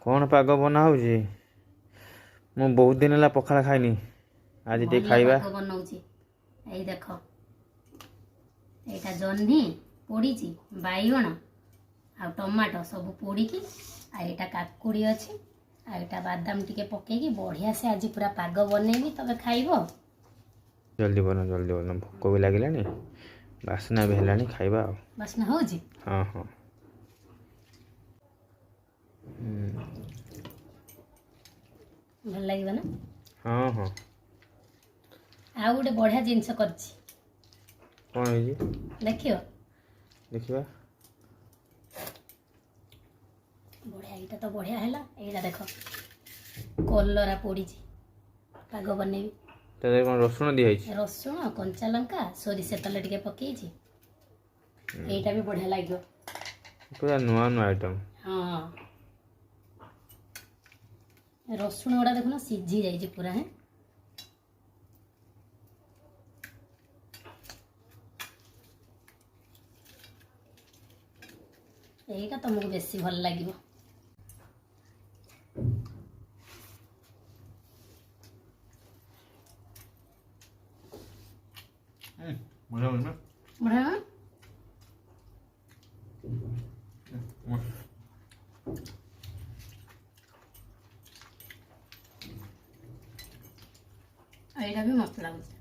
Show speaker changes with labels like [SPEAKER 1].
[SPEAKER 1] कौन पाग बना हो मु बहुत दिन है पखाला खाइनी आज टे खाइबा
[SPEAKER 2] बनाऊची एई देखो एटा जन्नी पोड़ीची बाइगण आ टमाटो सब पोड़ीकी आ एटा काकुड़ी अच्छी आ एटा बादाम टिके पकेकी बढ़िया से आज पूरा पाग बनेबी तबे खाइबो।
[SPEAKER 1] जल्दी बना भोक भी लगे बासना भी है खाइबा
[SPEAKER 2] बासना होजी।
[SPEAKER 1] हाँ हाँ
[SPEAKER 2] भल लगे ना।
[SPEAKER 1] हाँ हाँ
[SPEAKER 2] आ गोटे बढ़िया जिनस करछि
[SPEAKER 1] कौन है
[SPEAKER 2] देखियो
[SPEAKER 1] देखिबा
[SPEAKER 2] बढ़िया एटा तो बढ़िया हैला एटा देखो कलरा पोड़ीची पाग बनेबी
[SPEAKER 1] तदे कौन रसुण दिया है
[SPEAKER 2] रसुण कंचा लंका सोरिष तेल टिके पकेइछि एटा भी बढ़िया लागियो
[SPEAKER 1] पूरा नुआ नुआ आइटम।
[SPEAKER 2] हाँ रसुण गुड़ा देखो ना सीझी जाइए पूरा है यहीटा तुमको बेसी भल लगे। बढ़िया एटा भी मस्त लगुच।